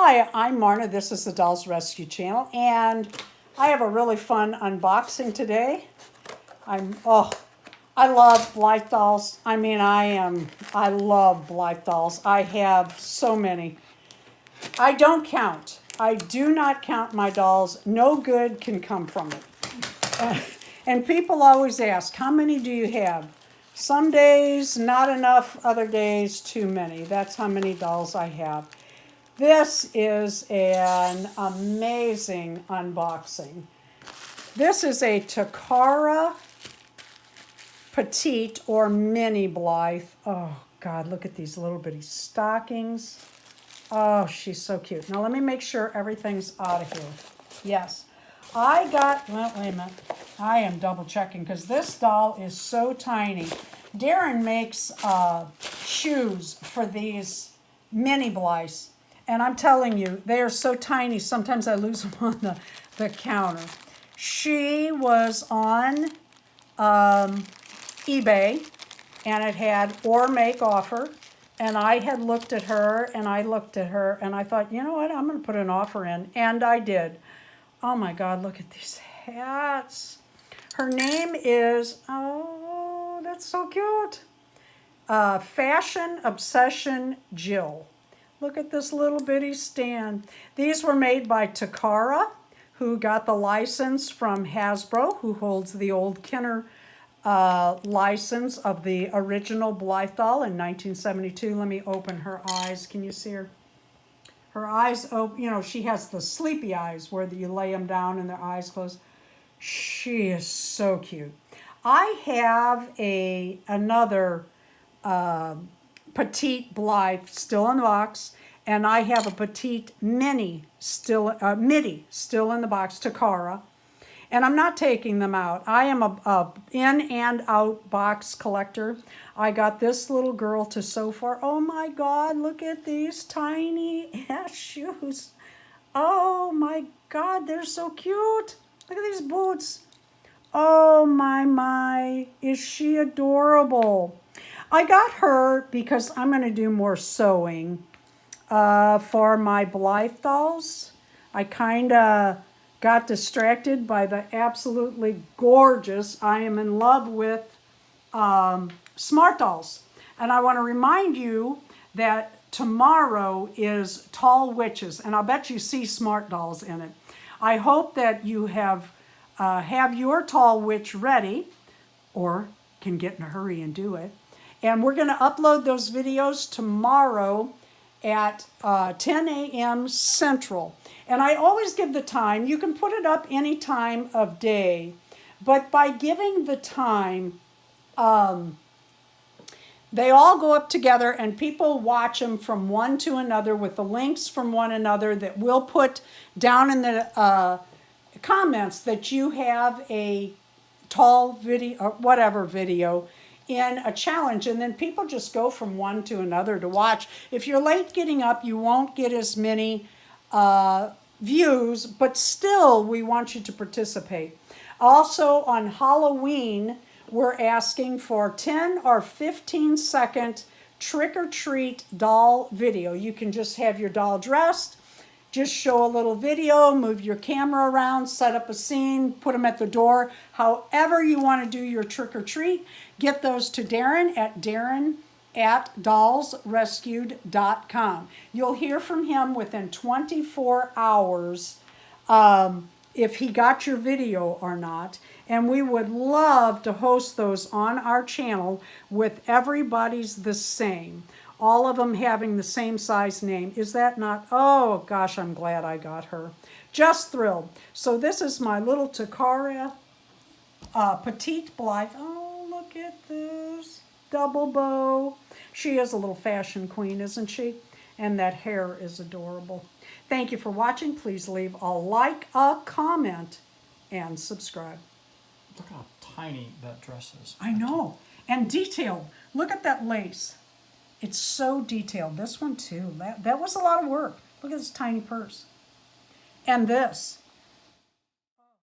Hi, I'm Marna. This is the Dolls Rescue Channel, and I have a really fun unboxing today. I love Blythe dolls. I love Blythe dolls. I have so many. I don't count. I do not count my dolls. No good can come from it. And people always ask, how many do you have? Some days, not enough. Other days, too many. That's how many dolls I have. This is an amazing unboxing. This is a Takara Petite or Mini Blythe. Oh, God, look at these little bitty stockings. Oh, she's so cute. Now, let me make sure everything's out of here. Yes. Well, wait a minute. I am double checking because this doll is so tiny. Darren makes shoes for these mini Blythes. And I'm telling you, they are so tiny, sometimes I lose them on the counter. She was on eBay, and it had or make offer. And I had looked at her, and I thought, you know what, I'm going to put an offer in. And I did. Oh, my God, look at these hats. Her name is, oh, that's so cute. Fashion Obsession Jill. Look at this little bitty stand. These were made by Takara, who got the license from Hasbro, who holds the old Kenner license of the original Blythe doll in 1972. Let me open her eyes. Can you see her? Her eyes open. You know, she has the sleepy eyes where you lay them down and their eyes close. She is so cute. I have another Petite Blythe still in the box, and I have a Petite Mini Midi still in the box, Takara, and I'm not taking them out. I am a in and out box collector. I got this little girl to so far. Oh my God, look at these tiny ass shoes. Oh my God, they're so cute. Look at these boots. Oh my, is she adorable? I got her because I'm going to do more sewing for my Blythe dolls. I kind of got distracted by the absolutely gorgeous, I am in love with Smart Dolls. And I want to remind you that tomorrow is Tall Witches, and I'll bet you see Smart Dolls in it. I hope that you have your Tall Witch ready, or can get in a hurry and do it. And we're going to upload those videos tomorrow at 10 a.m. Central. And I always give the time. You can put it up any time of day. But by giving the time, they all go up together and people watch them from one to another with the links from one another that we'll put down in the comments that you have a tall video or whatever video in a challenge, and then people just go from one to another to watch. If you're late getting up, you won't get as many views, but still we want you to participate. Also on Halloween, we're asking for 10 or 15 second trick-or-treat doll video. You can just have your doll dressed, just show a little video, move your camera around, set up a scene, put them at the door. However you want to do your trick-or-treat, get those to Darren at dollsrescued.com. You'll hear from him within 24 hours if he got your video or not. And we would love to host those on our channel with everybody's the same. All of them having the same size name. Is that not? Oh, gosh, I'm glad I got her. Just thrilled. So this is my little Takara Petite Blythe. Oh, look at this. Double bow. She is a little fashion queen, isn't she? And that hair is adorable. Thank you for watching. Please leave a like, a comment, and subscribe. Look how tiny that dress is. I know. And detailed. Look at that lace. It's so detailed. This one too. That was a lot of work. Look at this tiny purse. And this.